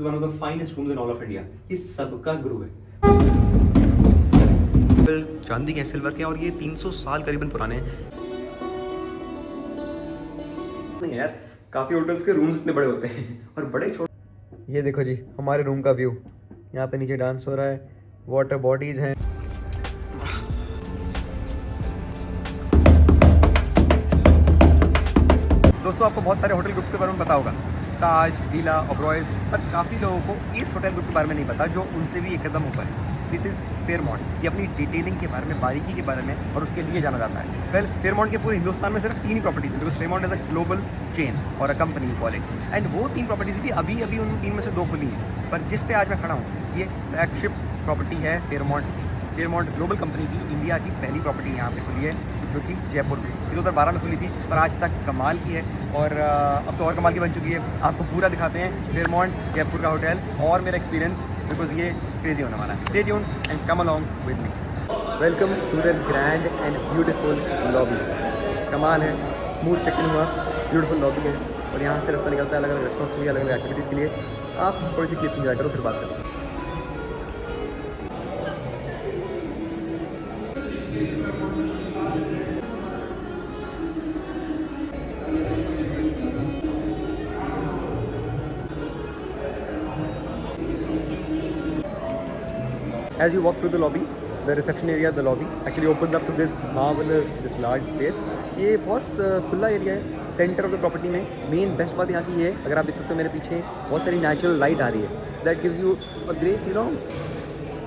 One of the finest rooms in all of India. ये सबका गुरु है। चांदी के सिल्वर के और ये 300 साल करीबन पुराने हैं। नहीं यार, काफी होटल्स के रूम्स इतने बड़े होते हैं और बड़े छोटे। ये देखो जी हमारे रूम का व्यू, यहाँ पे नीचे डांस हो रहा है, वाटर बॉडीज हैं। दोस्तों आपको बहुत सारे होटल ग्रुप के बारे में पता होगा, ताज, लीला, ओबरॉयज, पर काफ़ी लोगों को इस होटल ग्रुप के बारे में नहीं पता जो उनसे भी एक कदम ऊपर है। This is Fairmont. ये अपनी डिटेलिंग के बारे में, बारीकी के बारे में और उसके लिए जाना जाता है। वेल फेयरमॉन्ट के पूरे हिंदुस्तान में सिर्फ 3 ही प्रॉपर्टीज है, because Fairmont is a global chain और a company call it. And वो 3 प्रॉपर्टीज भी अभी उन 3 में से 2 खुली हैं, पर जिस पे आज मैं खड़ा हूँ ये फ्लैगशिप प्रॉपर्टी है फेयरमॉन्ट की। फेयरमॉन्ट ग्लोबल कंपनी की इंडिया की पहली प्रॉपर्टी यहाँ पे खुली है, जो थी जयपुर में। 2012 में खुली थी, पर आज तक कमाल की है और अब तो और कमाल की बन चुकी है। आपको पूरा दिखाते हैं फेयरमॉन्ट जयपुर का होटल और मेरा एक्सपीरियंस, बिकॉज ये क्रेजी होने वाला है। Stay tuned and come along with me. Welcome to the grand and beautiful lobby. कमाल है, स्मूथ चेक इन हुआ, ब्यूटीफुल लॉबी है और यहाँ से रास्ता निकलता है अलग अलग रेस्टोरेंट्स के लिए, अलग अलग एक्टिविटीज़ के लिए। आप थोड़ी सी क्लिप्स इंजॉय करो, फिर बात करो। As you walk through the lobby, the reception area, the lobby actually opens up to this marvelous, this large space. ये बहुत खुला एरिया है सेंटर ऑफ द प्रॉपर्टी में। मेन बेस्ट बात यहाँ की ये है, अगर आप देख सकते हो मेरे पीछे बहुत सारी नेचुरल लाइट आ रही है। That gives you a great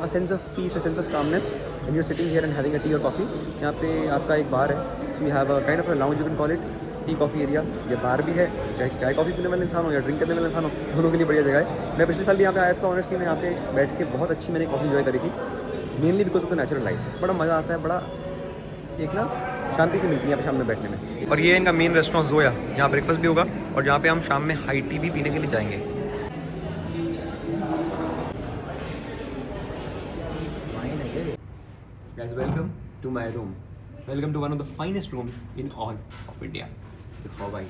a sense of peace, a sense of calmness when you are sitting here and having a tea और कॉफ़ी। यहाँ पे आपका एक बार है, so you have a kind of a lounge, you can call it tea coffee area. ये bar भी है, चाय कॉफ़ी पीने वाले इंसान हो या ड्रिंक करने वाले इंसान हो, दोनों के लिए बढ़िया जगह है। मैं पिछले साल भी यहाँ पे आया था ऑनेस्टली, मैं यहाँ पे बैठ के बहुत अच्छी मैंने कॉफ़ी एंजॉय करी थी, mainly because of the natural light. बड़ा मज़ा आता है, बड़ा एक ना शांति से मिलती है यहाँ पे शाम में बैठने में। और ये इनका मेन रेस्टोरेंट जोया, जहाँ ब्रेकफास्ट भी होगा और जहाँ पे हम शाम में हाई टी भी पीने के लिए जाएंगे। Guys, welcome to my room. Welcome to one of the finest rooms in all of India. दिखाओ भाई,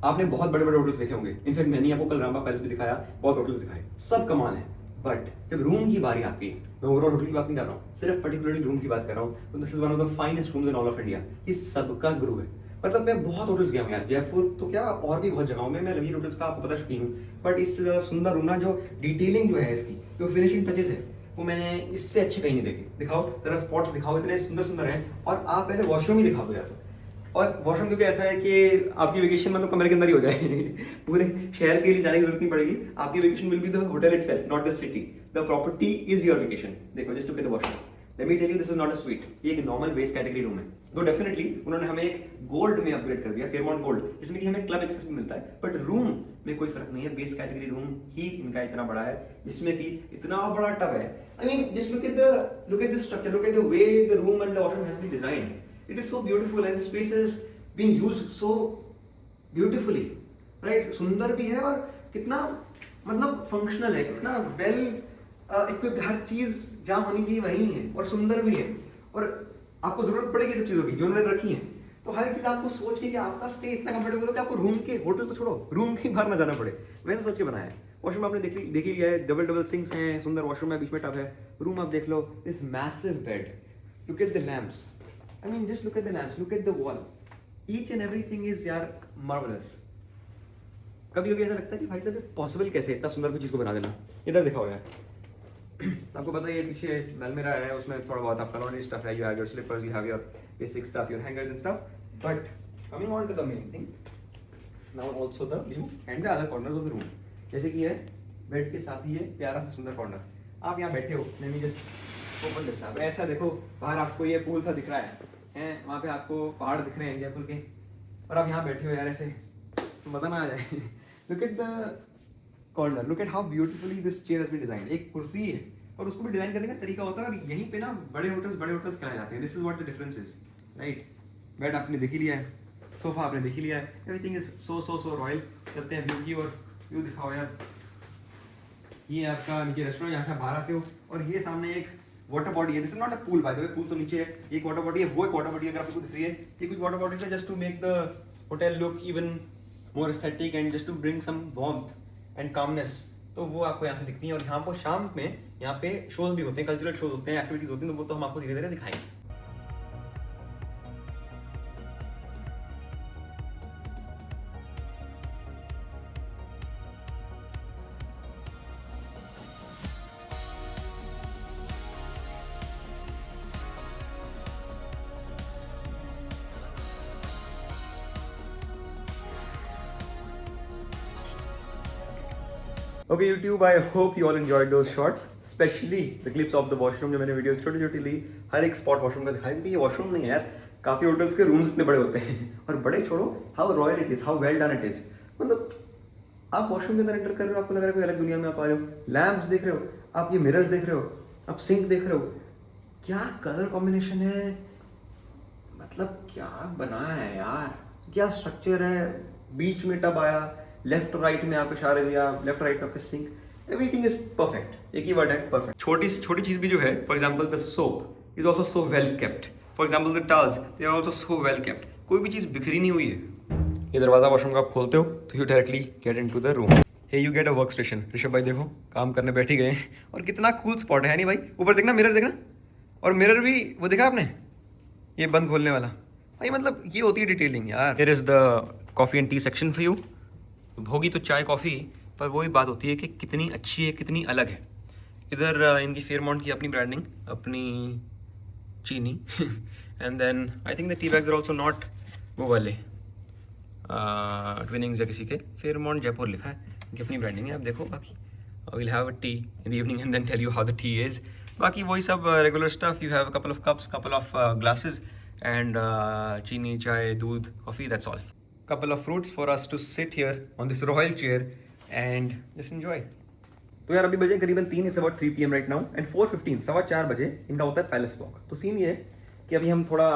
आपने बहुत बड़े बड़े होटल्स देखे होंगे। इनफैक्ट मैंने आपको कल रामबा पैलेस भी दिखाया, बहुत होटल्स दिखाए, सब कमाल है। बट जब रूम की बारी आती है, मैं ओवरऑल होटल की बात नहीं कर रहा हूँ, सिर्फ पर्टिकुलरली रूम की बात कर रहा हूँ, तो this is one of the finest rooms in all of India. ये सबका गुरु है। मतलब मैं बहुत होटल्स गया हूँ यार, जयपुर तो क्या और भी बहुत जगहों में मैं लग्जरी होटल्स का आपको पता शौकीन हूँ, बट इससे ज़्यादा सुंदर रूम ना, जो डिटेलिंग जो है इसकी, जो फिनिशिंग टचेस है, वो मैंने इससे अच्छे कहीं नहीं देखे। दिखाओ जरा स्पॉट्स दिखाओ, इतने सुंदर सुंदर हैं। और आप पहले वॉशरूम ही दिखा दो या तो। और वॉशरूम क्योंकि ऐसा है कि आपकी वेकेशन मतलब कमरे के अंदर ही हो जाए पूरे शहर के लिए जाने की जरूरत नहीं पड़ेगी। आपकी vacation will be the hotel itself, not the city. The property is your vacation. देखो just look at the washroom. Let me tell you, this is not a suite, ये एक नॉर्मल बेस कैटेगरी रूम है। तो definitely उन्होंने हमें एक gold में upgrade कर दिया, फेयरमॉन्ट गोल्ड, जिसमें कि हमें क्लब एक्सेस भी मिलता है। बट रूम में कोई फर्क नहीं है, बेस कैटेगरी रूम ही इनका इतना बड़ा है, जिसमें कि इतना बड़ा टब है। I mean just look at the structure, look at the way the room and the washroom has been designed. It is so beautiful and space is been used so beautifully, right. सुंदर भी है और कितना मतलब functional है, कितना well equipped, हर चीज जहाँ होनी चाहिए वही है और सुंदर भी है। और आपको जरूरत पड़ेगी सब चीजों की जो उन्होंने रखी है, तो हर चीज आपको सोच के कि आपका स्टे इतना कंफर्टेबल हो कि आपको रूम के, होटल तो छोड़ो, रूम के बाहर ना जाना पड़े, वैसे सोच के बनाया है। वॉशरूम आपने देख ही लिया है, डबल सिंक्स हैं, सुंदर वॉशरूम है, बीच में टब है। रूम आप देख लो, this massive bed, look at the lamps, I mean just look at the lamps, look at the wall, each and everything is यार मार्वलस। कभी कभी ऐसा लगता है कि भाई साहब पॉसिबल कैसे इतना सुंदर कोई चीज को बना देना। इधर दिखाओ यार, आपको पता है ये पीछे अलमीरा है, उसमें थोड़ा बहुत आपका लॉन्ड्री स्टफ है, you have your slippers, you have your basic stuff, your hangers and stuff. But coming on to the main thing, now also the view and the other corners of the room. जैसे कि है bed के साथ ही ये प्यारा सा सुंदर corner, आप यहाँ बैठे हो, let me just open this up. ऐसा देखो, बाहर आपको ये पूल सा दिख रहा है, वहाँ पे आपको पहाड़ दिख रहे हैं जयपुर के, और आप यहाँ बैठे हो यार, ऐसे मजा ना आ जाए। Look at the corner, look at how beautifully this chair has been designed. एक कुर्सी है और उसको भी डिजाइन करने का तरीका होता है, और यहीं पे ना बड़े होटल्स कराए जाते हैं। This is what the difference is, right. Bed आपने देख ही लिया है, सोफा आपने देख ही लिया है, एवरीथिंग इज सो रॉयल। चलते हैं व्यू की और, व्यू दिखाओ यार। ये आपका नीचे रेस्टोरेंट, यहाँ से बाहर आते हो और ये सामने एक वाटर बॉडी है। This is not a pool bye the way, pool तो नीचे है, एक वाटर बॉडी है, वो एक वाटर बॉडी अगर आपको दिख रही है, ये कुछ वाटर बॉडीज है just to make the hotel look even more aesthetic and just to bring some warmth and calmness, तो वो आपको यहाँ से दिखती है। और यहाँ पर शाम में यहाँ पे शोज भी होते हैं, कल्चरल शोज होते हैं, एक्टिविटीज होती हैं, तो वो तो हम आपको धीरे धीरे दिखाएंगे। Okay YouTube, I hope you all enjoyed those shots, especially the clips of the washroom जो मैंने वीडियोस छोटी छोटी ली, हर एक स्पॉट वॉशरूम का दिखाया। क्योंकि ये वॉशरूम नहीं है यार, काफ़ी होटल्स के रूम्स इतने बड़े होते हैं, और बड़े छोड़ो, how royal it is, how well done it is. मतलब आप वॉशरूम के अंदर एंटर कर रहे हो, आपको लग रहा है कोई अलग दुनिया में आप आ रहे हो। लैम्प्स देख रहे हो आप, ये मिरर्स देख रहे हो आप, सिंक देख रहे हो, क्या कलर कॉम्बिनेशन है, मतलब क्या बनाया है यार, क्या स्ट्रक्चर है। बीच में टब आया, लेफ्ट राइट में आपके शावर एरिया, लेफ्ट राइट में आपके सिंक, एवरीथिंग इज परफेक्ट। एक ही वर्ड है, परफेक्ट। छोटी से छोटी चीज भी जो है, for example the soap is also so well kept, for example the towels they are also so well kept, कोई भी चीज बिखरी नहीं हुई है। ये दरवाजा वॉशरूम का आप खोलते हो तो you directly get into the room. Hey you get a work station. Rishabh भाई देखो काम करने बैठ ही गए, और कितना कूल स्पॉट है नहीं भाई। ऊपर देखना, मिरर देखना, और मिरर भी वो देखा आपने, ये बंद खोलने वाला भाई, मतलब ये होती है डिटेलिंग यार। Here is the coffee and T section for you. होगी तो चाय कॉफ़ी, पर वही बात होती है कि कितनी अच्छी है, कितनी अलग है। इधर इनकी फेयरमाउंट की अपनी ब्रांडिंग, अपनी चीनी, and then I think the tea bags are also not वो वाले ट्विनिंग्स या किसी के, फेयरमाउंट जयपुर लिखा है, इनकी अपनी ब्रांडिंग है। आप देखो, बाकी will have a tea in the evening and then tell you how the tea is. बाकी वही सब regular stuff, you have couple of cups, couple of glasses and cheeni, chai, doodh, coffee, that's all. Couple of fruits for us to sit here on this royal chair and just enjoy. तो यार अभी बजे करीबन 3, it's about 3 PM right now and 4:15, 4:15 बजे इनका होता है palace walk. तो सीन ये है कि अभी हम थोड़ा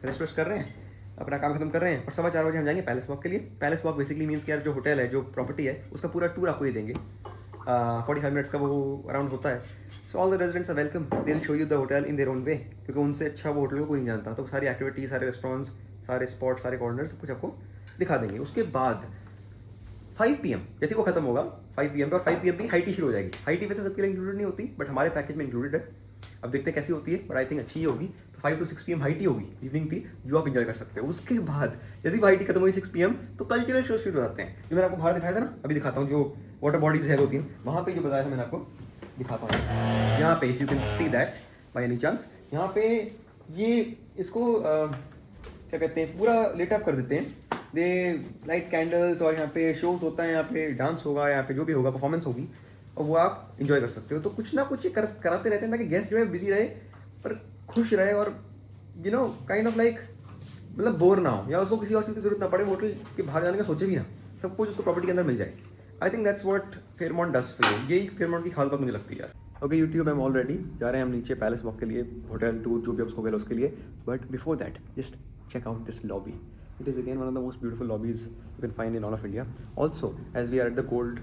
रेस्ट कर रहे हैं, अपना काम खत्म कर रहे हैं, और 4:15 बजे हम जाएंगे पैलेस वॉक के लिए। पैलेस वॉक बेसिकली मीन्स कि यार जो होटल है, जो प्रॉपर्टी है, उसका पूरा टूर आपको ये देंगे। 45 मिनट्स का वो अराउंड होता है। So all the residents are welcome, they will show you the hotel in their own way, क्योंकि उनसे अच्छा वो होटल को कोई नहीं जानता। तो सारी एक्टिविटीज, सारे रेस्टोरेंट्स, सारे स्पॉट, सारे कॉर्नर, सब कुछ आपको दिखा देंगे। उसके बाद 5 PM जैसे वो खत्म होगा, 5 PM पे, और 5 PM पे हाई टी शुरू हो जाएगी। हाई टी वैसे सबके लिए इंक्लूडेड नहीं होती, बट हमारे पैकेज में इंक्लूडेड है। अब देखते हैं कैसी होती है, बट आई थिंक अच्छी ही होगी। तो 5 to 6 PM हाई टी होगी, इवनिंग टी, जो आप इंजॉय कर सकते हो। उसके बाद जैसे ही हाई टी खत्म हुई 6 PM, तो कल्चरल शो शुरू हो जाते हैं, जो मैंने आपको बाहर दिखाया था ना। अभी दिखाता हूँ, जो वाटर बॉडीज है 2-3, वहाँ पे जो बताया था मैंने आपको, दिखाता हूँ। यहाँ पे if you can see that by any chance, यहाँ पे ये इसको क्या कहते हैं, पूरा लेट अप कर देते हैं। दे लाइट कैंडल्स, और यहाँ पे शोज होता है, यहाँ पे डांस होगा, यहाँ पे जो भी होगा परफॉर्मेंस होगी, और वो आप इंजॉय कर सकते हो। तो कुछ ना कुछ कराते रहते हैं ताकि गेस्ट जो है बिजी रहे, पर खुश रहे, और you know kind of like, मतलब बोर ना हो, या उसको किसी और चीज़ की जरूरत ना पड़े, होटल के बाहर जाने का सोचे भी ना, सब कुछ उसको प्रॉपर्टी के अंदर मिल जाए। I think that's what Fairmont does for you. यही फेयरमाउंट की खास बात मुझे लगती है यार। Okay YouTube, I am already जा रहे हैं हम नीचे पैलेस वॉक के लिए, होटल टूर जो भी उसको बोला उसके लिए। But before that just check out this lobby. It is again one of the most beautiful lobbies you can find in all of India. Also, as we are at the gold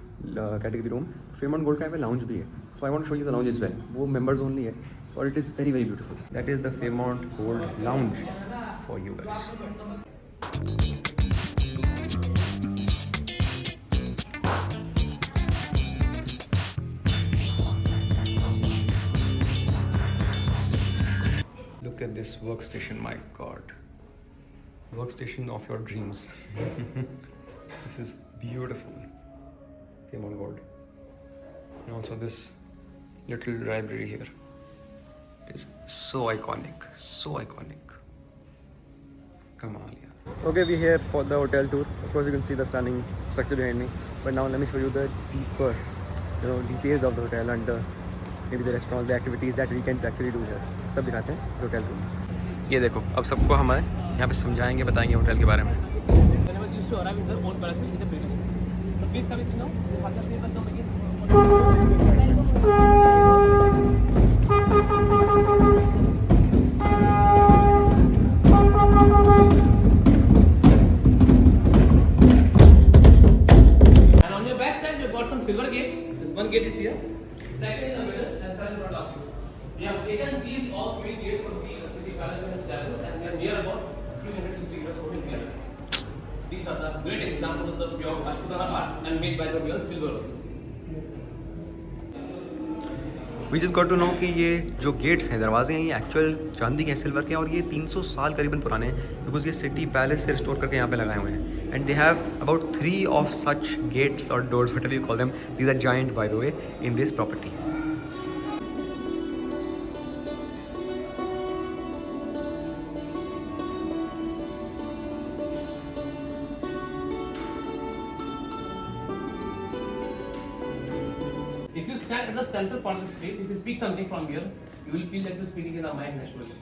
category room, Fairmont Gold का यहाँ पे lounge भी है. So I want to show you the lounge as well. वो members only है, और it is very very beautiful. That is the Fairmont Gold Lounge for you guys. Look at this workstation, my God. Workstation of your dreams. This is beautiful. Fairmont Gold. And also this little library here. It is so iconic. So iconic. Come on, yeah. Okay, we're here for the hotel tour. Of course, you can see the stunning structure behind me. But now let me show you the deeper, details of the hotel and maybe the restaurants, the activities that we can actually do here. सब दिखाते हैं इस hotel को। ये देखो, अब सबको हमें यहाँ पे समझाएंगे, बताएंगे होटल के बारे में। And on your back side, you've got some silver gates. This one gate is here, second in the middle, and third in front of you. We have taken these all 3 gates from the city palace in Jaipur, and they are near about 360 years old in here. These are the great examples of the pure Rajputana art and made by the real silver also. We just got to know कि ये जो gets हैं, दरवाजे हैं, ये actual चांदी के हैं, सिल्वर के हैं, और ये 300 साल करीबन पुराने हैं, बिकॉज ये सिटी पैलेस से रिस्टोर करके यहाँ पे लगाए हुए हैं. And they have about 3 of such gates और doors, whatever you call them. These are giant by the way in this property. If you stand at the central part of the space, if you speak something from here, you will feel like you're speaking in a mind naturally.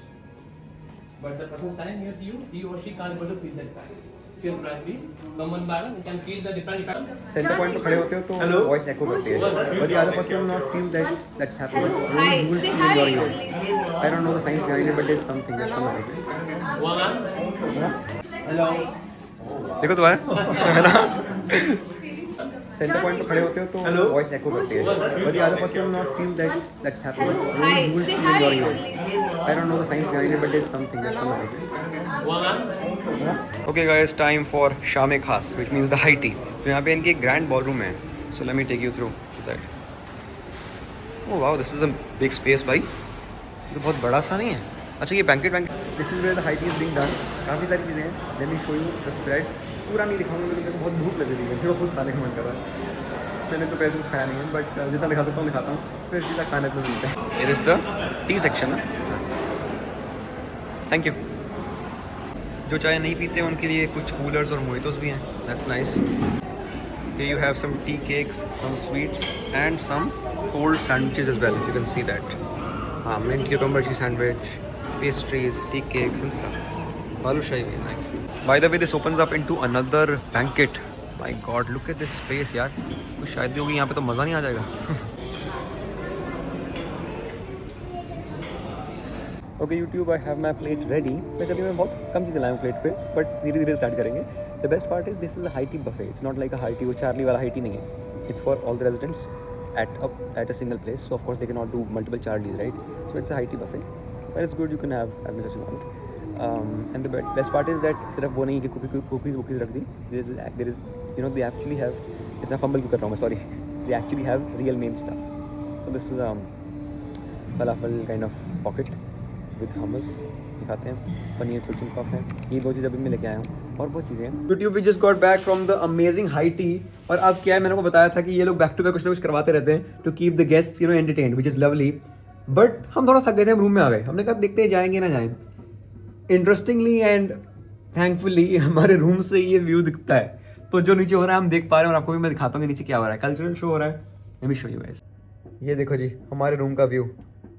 But the person standing near to you, he or she can't able to feel that fact. If you're right, please come one by one. You can feel the different effect. Centre point पे खड़े होते हो तो voice एको करती है, but the other person will not feel that that's happening. Hi. You will Say feel hi. your ears. I don't know the science behind it, but there's something, there's some idea. One arm. Hello, देखो तो है ना. Centre point पे खड़े होते हो तो voice एको करती है, but the other person will not feel that that's happening. Hi. You will Say feel your hi. ears. I don't know the science behind it, but there's something, there's some idea. One arm. Okay guys, time for शाम खास, which means the high tea. तो यहाँ पे इनकी grand ballroom है. So let me take you through inside. Oh wow, this is a big space भाई. ये तो बहुत बड़ा सा नहीं है. अच्छा ये banquet. This is where the high tea is being done. काफ़ी सारी चीज़ें हैं. Let me show you the spread. पूरा नहीं दिखाऊंगा क्योंकि मेरे को बहुत भूख लगी थी, फिर खुद खाने का मन कर रहा है. मैंने तो पैसे कुछ खाया नहीं है, बट जितना दिखा सकता हूँ दिखाता हूँ, फिर सीधा खाने को मिलता है. It is the tea section. Thank you. जो चाय नहीं पीते हैं उनके लिए कुछ कूलर्स और मोहितोस भी हैं. That's nice. Here you have some tea cakes, some sweets and some cold sandwiches as well, if you can see that. Mint cucumber cheese sandwich, pastries, tea cakes and stuff. Balushahi is nice. By the way, this opens up into another banquet. My God, look at this space यार. कुछ शायद होगी यहाँ पे तो मज़ा नहीं आ जाएगा. Okay YouTube, I have my plate ready. वैसे अभी मैं बहुत कम चीज़ें लाया हूँ प्लेट पे, बट धीरे धीरे स्टार्ट करेंगे. The best part is this is a high tea buffet. It's not like a high tea, वो चार्ली वाला high tea नहीं है. It's for all the residents at a single place. So of course they cannot do multiple charlies, right? So it's a high tea buffet. But it's good, you can have as much as you want. And the best part is that सिर्फ वो नहीं कि cookies रख दी. There is you know they actually have, इतना fumble क्यों कर रहा हूँ मैं, sorry. They actually have real main stuff. So this is falafel kind of pocket with hummus. दिखाते हैं, पनीर कुलचन पफ है. ये दो चीज़ अभी मैं लेके आया हूँ और बहुत चीज़ें हैं. YouTube we just got back from the amazing high tea. और अब क्या है, मैंने को बताया था कि ये लोग बैक टू बैक कुछ ना कुछ करवाते रहते हैं to keep the guests entertained, which is lovely. But हम थोड़ा थक गए थे, हम रूम में आ गए. हमने कहा देखते हैं जाएंगे ना जाएं. इंटरेस्टिंगली एंड थैंकफुली हमारे रूम से ये व्यू दिखता है. तो जो नीचे हो रहा है हम देख पा रहे हैं, और आपको भी मैं दिखाता हूँ नीचे क्या हो रहा है. कल्चरल शो हो रहा है. Let me show you guys. ये देखो जी हमारे रूम का व्यू.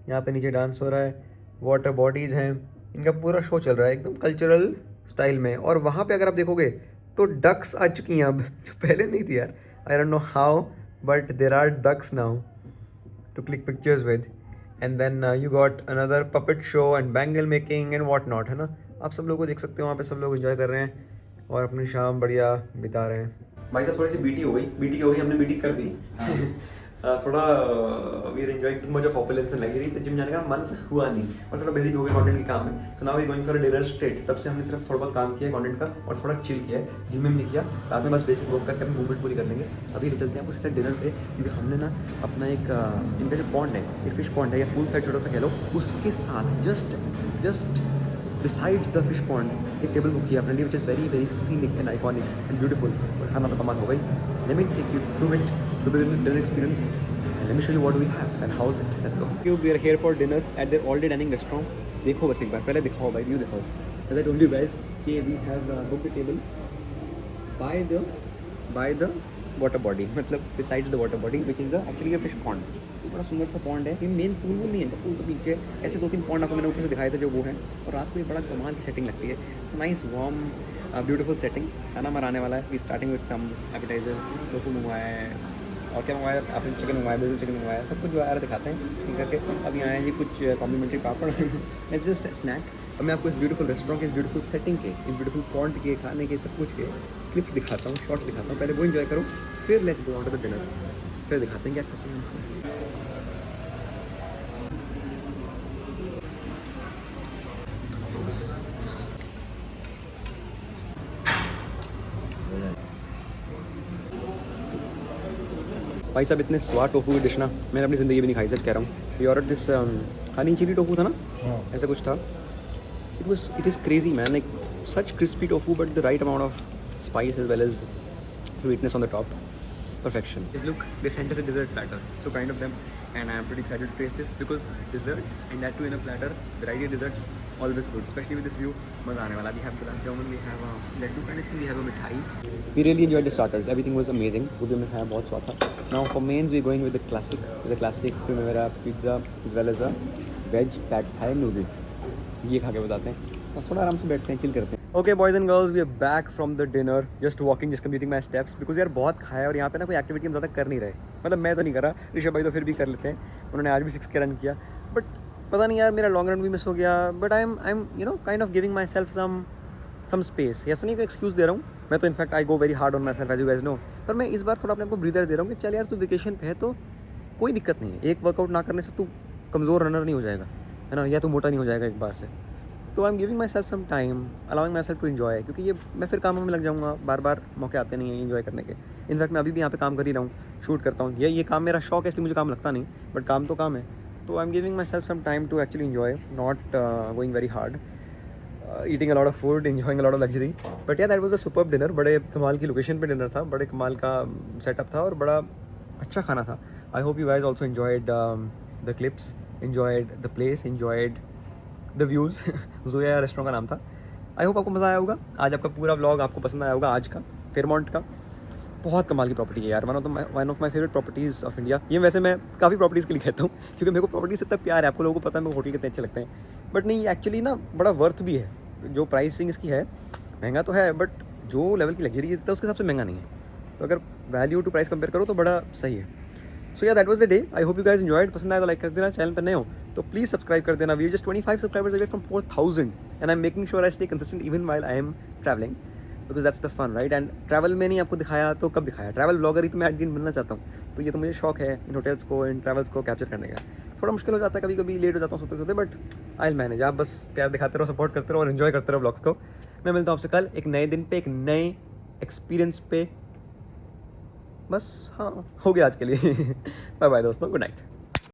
यहाँ पे नीचे डांस हो रहा है, वाटर बॉडीज़ हैं, इनका पूरा शो चल रहा है एकदम कल्चरल स्टाइल में. और वहाँ पे अगर आप देखोगे तो डक्स आ चुकी हैं अब, जो पहले नहीं थी यार. I don't know how, but there are ducks now to click pictures with. And then you got another puppet show and bangle making and what not, है ना. आप सब लोग को देख सकते हो, वहाँ पे सब लोग एंजॉय कर रहे हैं और अपनी शाम बढ़िया बिता रहे हैं. भाई साहब थोड़ी सी बीटी हो गई, हमने बीटी कर दी. थोड़ा we are enjoying too much of opulence लगी रही, तो जिम जाने का मन से हुआ नहीं, और थोड़ा बिजी हो गए, कंटेंट की काम है. तो now we going for dinner straight. तब से हमने सिर्फ थोड़ा बहुत काम किया है कंटेंट का, और थोड़ा चिल किया है. जिम में नहीं किया, रात में बस बेसिक वर्क करके अपनी मूवमेंट पूरी कर लेंगे. अभी चलते हैं आपको सीधा डिनर पे, क्योंकि हमने ना अपना एक इनका जो पॉन्ड है, एक फिश पॉन्ड है या पूल साइड छोटा सा कह लो, उसके साथ just besides the fish pond एक टेबल बुक किया अपने लिए, which is very very scenic and iconic and beautiful. और खाना तो कमाल हो गई. Let me take you through it to the dinner experience. Let me show you what we have and how's it. Let's go. We are here for dinner at their all-day dining restaurant. देखो बस एक बार, पहले दिखाओ भाई, view दिखाओ. As I told you guys, कि we have booked the table by the water body, मतलब besides the water body, which is actually a fish pond. बड़ा सुंदर सा पॉन्ड है. ये मेन पूल नहीं है, पूल तो पीछे ऐसे 2-3 पॉन्ड आपको मैंने ऊपर से दिखाए थे जो वो है. और रात को ये बड़ा कमाल की सेटिंग लगती है. So nice warm beautiful setting. खाना हमारा आने वाला है. We starting with some appetizers. Tofu मंगवाया है, और क्या मंगवाया आपने, चिकन मंगवाया, बेसिल चिकन मंगवाया, सब कुछ जो आ रहा दिखाते हैं ठीक करके. अभी आए हैं जी कुछ कॉम्प्लीमेंट्री पापड़. It's just snack. अब मैं आपको इस ब्यूटीफुल रेस्टोरेंट के, इस ब्यूटीफुल सेटिंग के, इस ब्यूटीफुल पॉन्ड के, खाने के, सब कुछ के क्लिप्स दिखाता हूँ, शॉर्ट्स दिखाता हूँ. पहले वो इन्जॉय करो, फिर let's go on to the dinner. फिर दिखाते हैं क्या खाते हैं. भाई साहब इतने स्वाद टोफू की डिश ना मैंने अपनी ज़िंदगी में नहीं खाई, सच कह रहा हूँ। We order this honey chilli tofu था ना, ऐसा कुछ था। It is crazy man, like such crispy tofu but the right amount of spice as well as sweetness on the top. Perfection. Is look, they sent us a dessert platter, so kind of them, and I am pretty excited to taste this because dessert and that too in a platter. Variety of desserts always good, especially with this view. मज़ा आने वाला। We have gulab jamun, we have laddu kind of thing, we have a mithai. We really enjoyed the starters. Everything was amazing. गोभी में खाया बहुत स्वाद था. Now for mains we're going with the classic primavera pizza as well as a veg pad thai noodle. ये खा के बताते हैं और थोड़ा आराम से बैठते हैं, चिल करते हैं। Okay boys and girls, we are back from the dinner, just walking, just completing my steps because यार बहुत खाया और यहाँ पे ना कोई एक्टिविटी हम ज़्यादा कर नहीं रहे। मतलब मैं तो नहीं कर रहा, ऋषभ भाई तो फिर भी कर लेते हैं, उन्होंने आज भी 6K रन किया, बट पता नहीं यार मेरा लॉन्ग रन भी मिस हो गया। But I am you know kind of giving myself some space. ऐसा नहीं कोई एक्सक्यूज़ दे रहा हूँ, मैं तो in fact I go very hard on myself as you guys know, पर मैं इस बार थोड़ा अपने आपको ब्रीदर दे रहा हूँ कि चल यार तू वेकेशन पे है तो कोई दिक्कत नहीं है, एक वर्कआउट ना करने से तू कमज़ोर रनर नहीं हो जाएगा, है ना, या तू मोटा नहीं हो जाएगा एक बार से। तो I am giving myself some time, allowing myself to enjoy, क्योंकि ये मैं फिर कामों में लग जाऊँगा, बार बार मौके आते नहीं हैं इन्जॉय करने के। इनफैक्ट मैं अभी भी यहाँ पे काम कर ही रहा हूँ, शूट करता हूँ, ये काम मेरा शौक है इसलिए मुझे काम लगता नहीं, बट काम तो काम है। तो I am giving myself some time to actually enjoy, not going very hard, eating a lot of food, enjoying a lot of luxury. But यार that was a superb dinner, बड़े कमाल की location पे dinner था, बड़े कमाल का setup था और बड़ा अच्छा खाना था। I hope you guys also enjoyed the clips, enjoyed the place, enjoyed the views. Zoya restaurant का नाम था। आई होप आपको मज़ा आया होगा। आज आपका पूरा व्लॉग आपको पसंद आया होगा आज का फेयरमाउंट का। बहुत कमाल की प्रॉपर्टी है यार, one of my favourite properties of India. ये वैसे मैं काफ़ी प्रॉपर्टीज़ के लिए कहता हूँ क्योंकि मेरे को प्रॉपर्टी से इतना प्यार है, आपको लोगों को पता है मेरे को होटल कितने अच्छे लगते हैं, बट नहीं एक्चुअली ना बड़ा वर्थ भी है। जो प्राइसिंग इसकी है, महंगा तो है बट जो लेवल की लग्जरी देता है उसके हिसाब से महंगा नहीं है। तो अगर वैल्यू टू प्राइस कंपेयर करो तो बड़ा सही है। सो या that was the day. I hope you guys enjoyed. पसंद आया तो लाइक कर देना, चैनल पर नए हो तो प्लीज़ सब्सक्राइब कर देना। We are just 25 subscribers away from 4000 and I am making sure I stay consistent even while I am travelling, because that's the fun right. And travel में नहीं आपको दिखाया तो कब दिखाया, ट्रैवल ब्लॉगर ही तो मैं आज दिन बनना चाहता हूँ। तो ये तो मुझे शौक है इन होटल्स को, इन ट्रैवल्स को कैप्चर करने का। थोड़ा मुश्किल हो जाता है, कभी कभी लेट हो जाता हूँ सोते सोते, बट आई विल मैनेज। आप बस प्यार दिखाते रहो, सपोर्ट करते रहो और इन्जॉय करते रहो ब्लॉग्स को। मैं मिलता हूँ आपसे कल एक नए दिन पे, एक नए एक्सपीरियंस पे। बस हाँ, हो गया आज के लिए। बाय बाय दोस्तों, गुड नाइट।